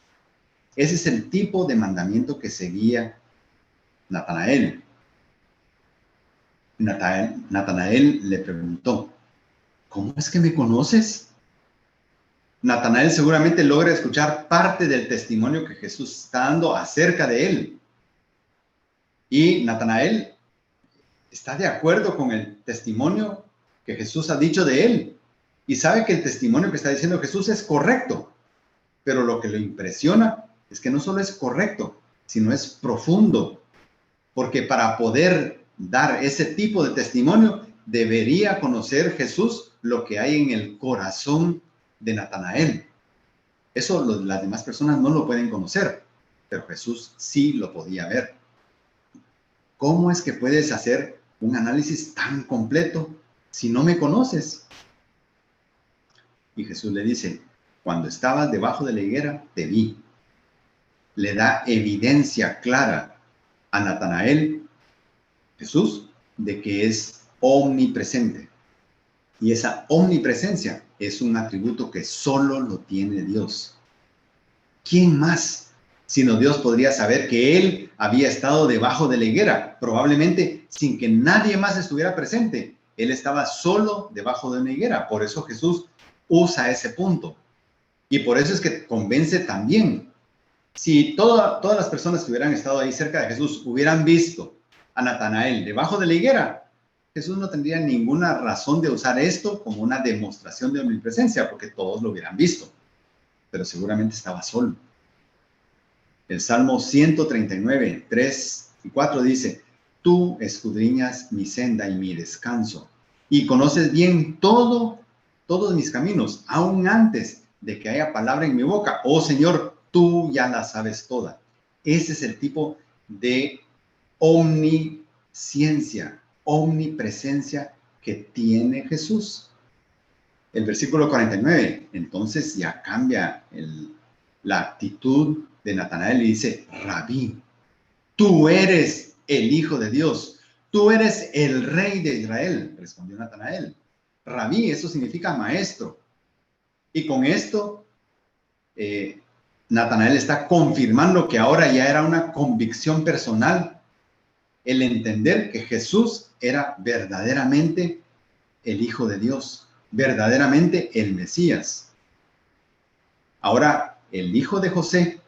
Ese es el tipo de mandamiento que seguía Natanael. Natanael le preguntó, ¿cómo es que me conoces? Natanael seguramente logra escuchar parte del testimonio que Jesús está dando acerca de él. Y Natanael está de acuerdo con el testimonio que Jesús ha dicho de él. Y sabe que el testimonio que está diciendo Jesús es correcto. Pero lo que lo impresiona es que no solo es correcto, sino es profundo. Porque para poder dar ese tipo de testimonio, debería conocer Jesús lo que hay en el corazón de Natanael. Eso las demás personas no lo pueden conocer, pero Jesús sí lo podía ver. ¿Cómo es que puedes hacer un análisis tan completo si no me conoces? Y Jesús le dice, cuando estabas debajo de la higuera, te vi. Le da evidencia clara a Natanael, Jesús, de que es omnipresente. Y esa omnipresencia es un atributo que solo lo tiene Dios. ¿Quién más sino Dios podría saber que él había estado debajo de la higuera? Probablemente sin que nadie más estuviera presente. Él estaba solo debajo de una higuera. Por eso Jesús usa ese punto. Y por eso es que convence también. Si todas las personas que hubieran estado ahí cerca de Jesús hubieran visto a Natanael debajo de la higuera, Jesús no tendría ninguna razón de usar esto como una demostración de omnipresencia, porque todos lo hubieran visto. Pero seguramente estaba solo. El Salmo 139, 3 y 4 dice, tú escudriñas mi senda y mi descanso, y conoces bien todos mis caminos, aún antes de que haya palabra en mi boca. Oh Señor, tú ya la sabes toda. Ese es el tipo de omnisciencia, omnipresencia que tiene Jesús. El versículo 49, entonces ya cambia la actitud de Natanael y dice, Rabí, tú eres el Hijo de Dios, tú eres el Rey de Israel, respondió Natanael. Rabí, eso significa maestro. Y con esto, Natanael está confirmando que ahora ya era una convicción personal el entender que Jesús era verdaderamente el Hijo de Dios, verdaderamente el Mesías. Ahora, el hijo de José,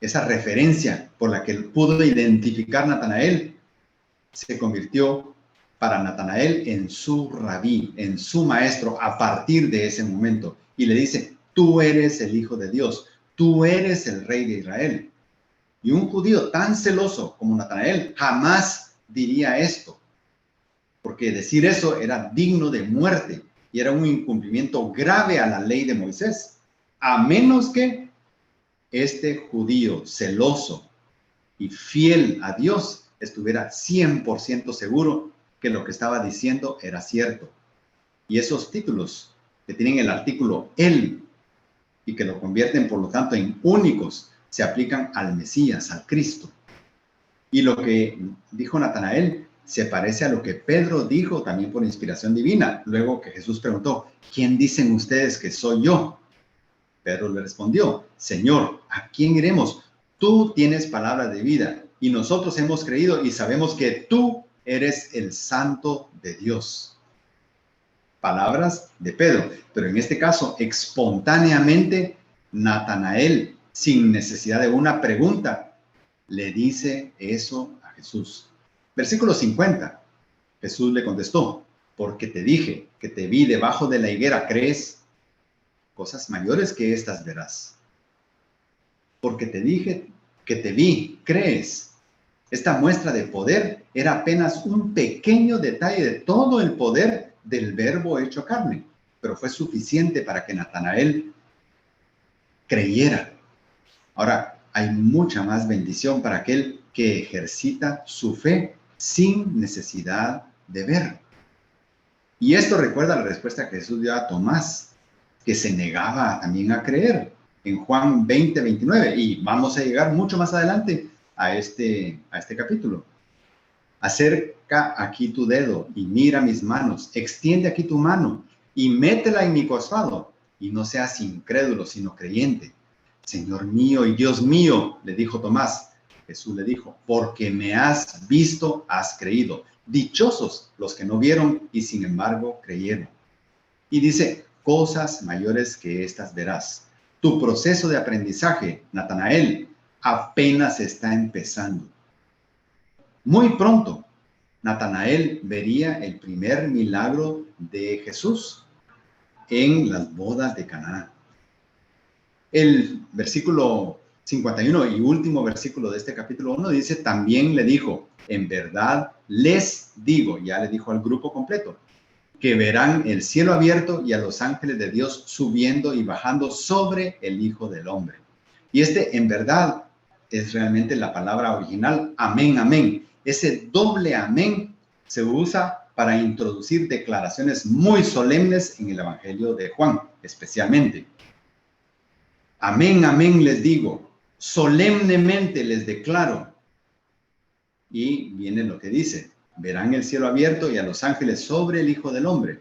esa referencia por la que él pudo identificar a Natanael, se convirtió para Natanael en su rabí, en su maestro a partir de ese momento. Y le dice, tú eres el Hijo de Dios, tú eres el Rey de Israel. Y un judío tan celoso como Natanael jamás diría esto, porque decir eso era digno de muerte y era un incumplimiento grave a la ley de Moisés, a menos que este judío celoso y fiel a Dios estuviera 100% seguro que lo que estaba diciendo era cierto. Y esos títulos que tienen el artículo él y que lo convierten por lo tanto en únicos, se aplican al Mesías, al Cristo. Y lo que dijo Natanael se parece a lo que Pedro dijo también por inspiración divina, luego que Jesús preguntó, ¿quién dicen ustedes que soy yo? Pedro le respondió, Señor, ¿a quién iremos? Tú tienes palabra de vida y nosotros hemos creído y sabemos que tú eres el Santo de Dios. Palabras de Pedro, pero en este caso, espontáneamente, Natanael, sin necesidad de una pregunta, le dice eso a Jesús. Versículo 50, Jesús le contestó, porque te dije que te vi debajo de la higuera, ¿crees? Cosas mayores que estas verás. Porque te dije que te vi, ¿crees? Esta muestra de poder era apenas un pequeño detalle de todo el poder del Verbo hecho carne, pero fue suficiente para que Natanael creyera. Ahora, hay mucha más bendición para aquel que ejercita su fe sin necesidad de ver. Y esto recuerda la respuesta que Jesús dio a Tomás, que se negaba también a creer en Juan 20, 29. Y vamos a llegar mucho más adelante a este capítulo. Acerca aquí tu dedo y mira mis manos. Extiende aquí tu mano y métela en mi costado. Y no seas incrédulo, sino creyente. Señor mío y Dios mío, le dijo Tomás. Jesús le dijo, porque me has visto, has creído. Dichosos los que no vieron y sin embargo creyeron. Y dice, cosas mayores que estas verás. Tu proceso de aprendizaje, Natanael, apenas está empezando. Muy pronto, Natanael vería el primer milagro de Jesús en las bodas de Caná. El versículo 51 y último versículo de este capítulo 1 dice, también le dijo, en verdad les digo, ya le dijo al grupo completo, que verán el cielo abierto y a los ángeles de Dios subiendo y bajando sobre el Hijo del Hombre. Y en verdad es realmente la palabra original, amén, amén. Ese doble amén se usa para introducir declaraciones muy solemnes en el Evangelio de Juan, especialmente. Amén, amén les digo, solemnemente les declaro. Y viene lo que dice, verán el cielo abierto y a los ángeles sobre el Hijo del Hombre.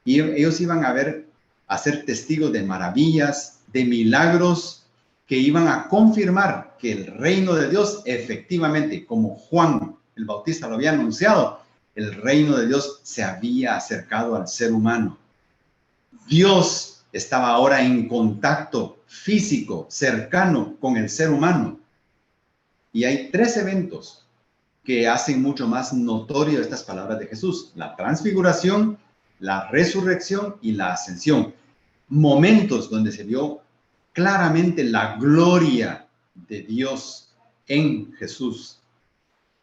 Y ellos iban a ser testigos de maravillas, de milagros que iban a confirmar que el reino de Dios efectivamente, como Juan el Bautista lo había anunciado, el reino de Dios se había acercado al ser humano. Dios estaba ahora en contacto físico, cercano con el ser humano. Y hay 3 eventos que hacen mucho más notorio estas palabras de Jesús: la transfiguración, la resurrección y la ascensión. Momentos donde se vio claramente la gloria de Dios en Jesús.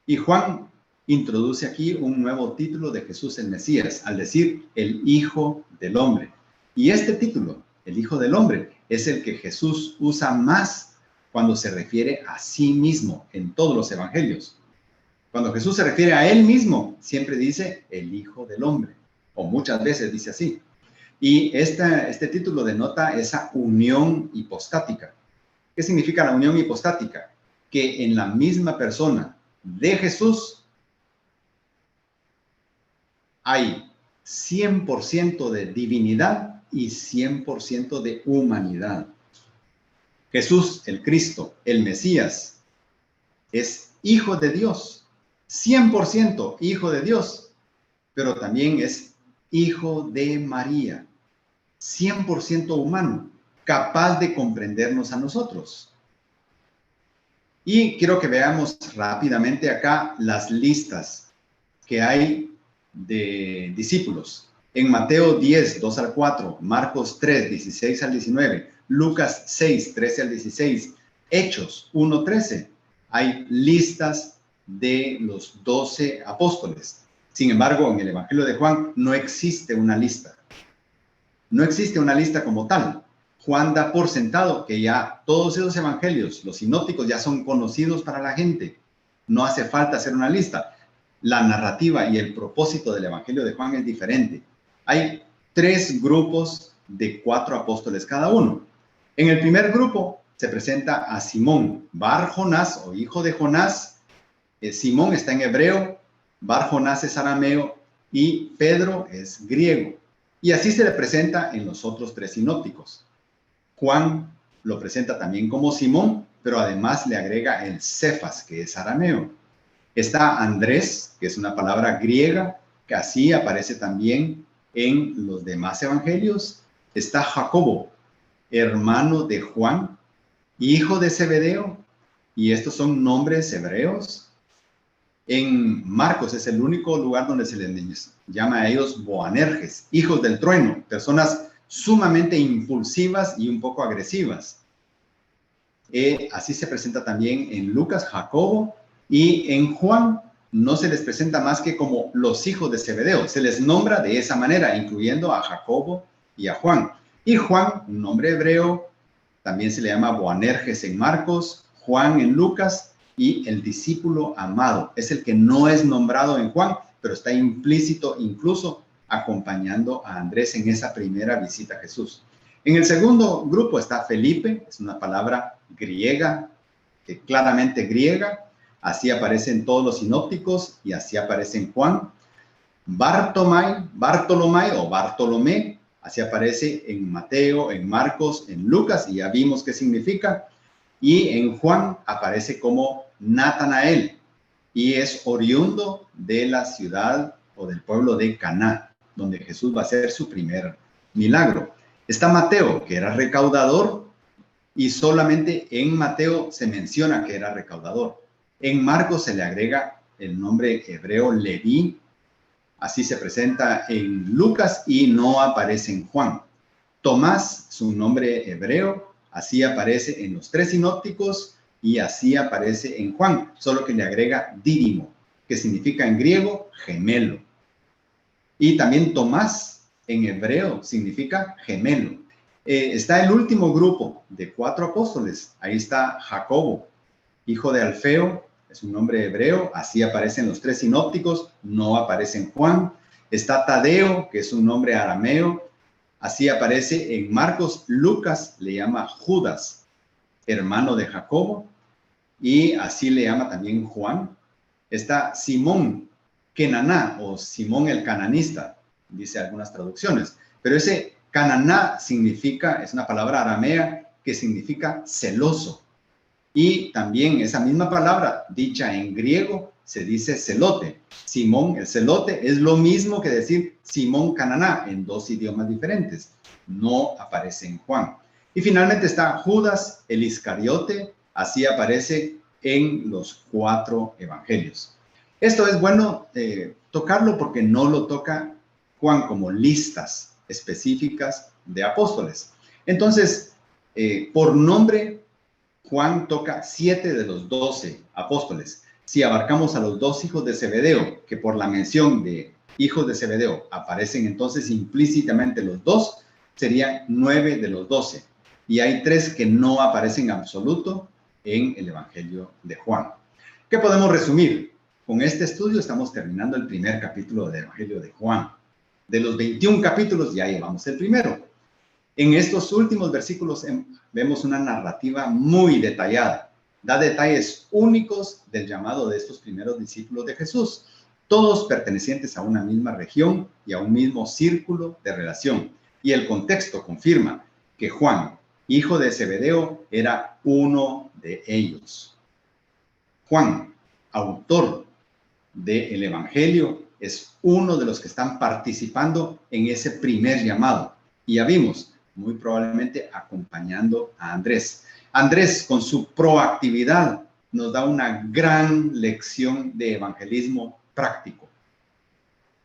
Y Juan introduce aquí un nuevo título de Jesús el Mesías, al decir el Hijo del Hombre. Y este título, el Hijo del Hombre, es el que Jesús usa más cuando se refiere a sí mismo en todos los evangelios. Cuando Jesús se refiere a él mismo, siempre dice el Hijo del Hombre, o muchas veces dice así. Y este título denota esa unión hipostática. ¿Qué significa la unión hipostática? Que en la misma persona de Jesús hay 100% de divinidad y 100% de humanidad. Jesús, el Cristo, el Mesías, es Hijo de Dios, 100% Hijo de Dios, pero también es Hijo de María, 100% humano, capaz de comprendernos a nosotros. Y quiero que veamos rápidamente acá las listas que hay de discípulos. En Mateo 10, 2 al 4, Marcos 3, 16 al 19, Lucas 6, 13 al 16, Hechos 1, 13. Hay listas de los 12 apóstoles. Sin embargo, en el Evangelio de Juan no existe una lista. No existe una lista como tal. Juan da por sentado que ya todos esos evangelios, los sinópticos, ya son conocidos para la gente. No hace falta hacer una lista. La narrativa y el propósito del Evangelio de Juan es diferente. Hay 3 grupos de 4 apóstoles cada uno. En el primer grupo se presenta a Simón, Bar Jonás o hijo de Jonás. Simón está en hebreo, Bar Jonás es arameo y Pedro es griego. Y así se le presenta en los otros 3 sinópticos. Juan lo presenta también como Simón, pero además le agrega el Cefas, que es arameo. Está Andrés, que es una palabra griega, que así aparece también en los demás evangelios. Está Jacobo, hermano de Juan, hijo de Zebedeo, y estos son nombres hebreos. En Marcos es el único lugar donde se les llama a ellos Boanerges, hijos del trueno, personas sumamente impulsivas y un poco agresivas. Así se presenta también en Lucas, Jacobo, y en Juan no se les presenta más que como los hijos de Zebedeo. Se les nombra de esa manera, incluyendo a Jacobo y a Juan. Y Juan, un nombre hebreo, también se le llama Boanerges en Marcos, Juan en Lucas, y el discípulo amado. Es el que no es nombrado en Juan, pero está implícito incluso acompañando a Andrés en esa primera visita a Jesús. En el segundo grupo está Felipe, es una palabra griega, claramente griega. Así aparece en todos los sinópticos y así aparece en Juan. Bartolomé o Bartolomé, así aparece en Mateo, en Marcos, en Lucas, y ya vimos qué significa. Y en Juan aparece como Natanael, y es oriundo de la ciudad o del pueblo de Caná. donde Jesús va a hacer su primer milagro. Está Mateo, que era recaudador, y solamente en Mateo se menciona que era recaudador. En Marcos se le agrega el nombre hebreo Leví, así se presenta en Lucas y no aparece en Juan. Tomás, su nombre hebreo, así aparece en los 3 sinópticos y así aparece en Juan, solo que le agrega dídimo, que significa en griego gemelo. Y también Tomás en hebreo significa gemelo. Está el último grupo de 4 apóstoles. Ahí está Jacobo, hijo de Alfeo, es un nombre hebreo, así aparece en los 3 sinópticos, no aparece en Juan. Está Tadeo, que es un nombre arameo, así aparece en Marcos. Lucas le llama Judas, hermano de Jacobo, y así le llama también Juan. Está Simón Kenaná o Simón el cananista, dice algunas traducciones, pero ese Cananá significa, es una palabra aramea que significa celoso. Y también esa misma palabra, dicha en griego, se dice celote. Simón el celote es lo mismo que decir Simón Cananá en 2 idiomas diferentes. No aparece en Juan. Y finalmente está Judas el Iscariote, así aparece en los 4 evangelios. Esto es bueno tocarlo porque no lo toca Juan como listas específicas de apóstoles. Entonces, por nombre, Juan toca 7 de los 12 apóstoles. Si abarcamos a los 2 hijos de Zebedeo, que por la mención de hijos de Zebedeo aparecen entonces implícitamente los 2, serían 9 de los 12. Y hay 3 que no aparecen en absoluto en el Evangelio de Juan. ¿Qué podemos resumir? Con este estudio estamos terminando el primer capítulo del Evangelio de Juan. De los 21 capítulos ya llevamos el primero. En estos últimos versículos vemos una narrativa muy detallada. Da detalles únicos del llamado de estos primeros discípulos de Jesús, todos pertenecientes a una misma región y a un mismo círculo de relación. Y el contexto confirma que Juan, hijo de Zebedeo, era uno de ellos. Juan, autor del Evangelio, es uno de los que están participando en ese primer llamado. Y ya vimos, muy probablemente acompañando a Andrés. Andrés, con su proactividad, nos da una gran lección de evangelismo práctico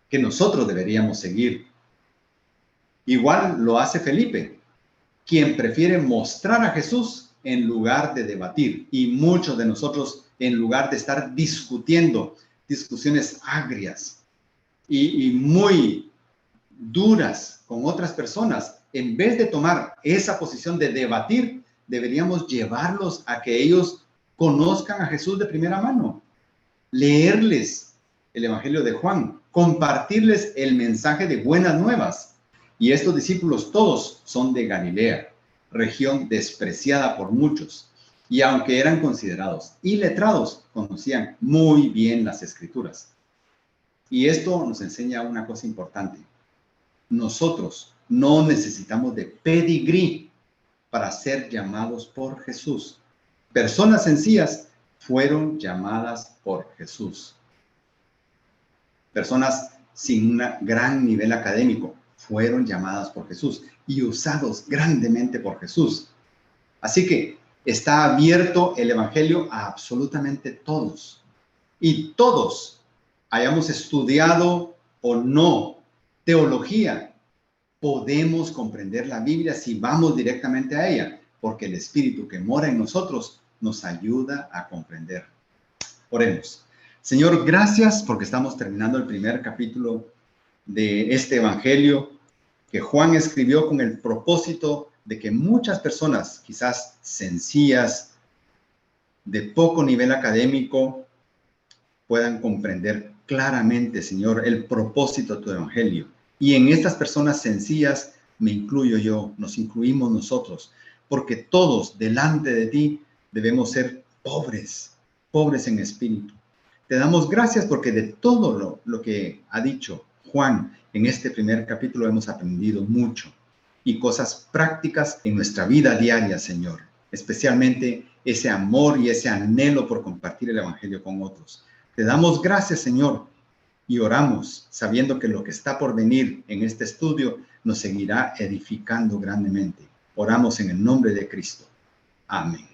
que nosotros deberíamos seguir. Igual lo hace Felipe, quien prefiere mostrar a Jesús en lugar de debatir. Y muchos de nosotros, en lugar de estar discutiendo discusiones agrias y muy duras con otras personas, en vez de tomar esa posición de debatir, deberíamos llevarlos a que ellos conozcan a Jesús de primera mano, leerles el Evangelio de Juan, compartirles el mensaje de buenas nuevas. Y estos discípulos todos son de Galilea, región despreciada por muchos. Y aunque eran considerados iletrados, conocían muy bien las Escrituras. Y esto nos enseña una cosa importante. Nosotros no necesitamos de pedigrí para ser llamados por Jesús. Personas sencillas fueron llamadas por Jesús. Personas sin un gran nivel académico fueron llamadas por Jesús y usados grandemente por Jesús. Así que está abierto el Evangelio a absolutamente todos. Y todos, hayamos estudiado o no teología, podemos comprender la Biblia si vamos directamente a ella, porque el Espíritu que mora en nosotros nos ayuda a comprender. Oremos. Señor, gracias porque estamos terminando el primer capítulo de este Evangelio que Juan escribió con el propósito de que muchas personas, quizás sencillas, de poco nivel académico, puedan comprender claramente, Señor, el propósito de tu Evangelio. Y en estas personas sencillas me incluyo yo, nos incluimos nosotros, porque todos delante de ti debemos ser pobres, pobres en espíritu. Te damos gracias porque de todo lo que ha dicho Juan en este primer capítulo hemos aprendido mucho y cosas prácticas en nuestra vida diaria, Señor, especialmente ese amor y ese anhelo por compartir el Evangelio con otros. Te damos gracias, Señor, y oramos sabiendo que lo que está por venir en este estudio nos seguirá edificando grandemente. Oramos en el nombre de Cristo. Amén.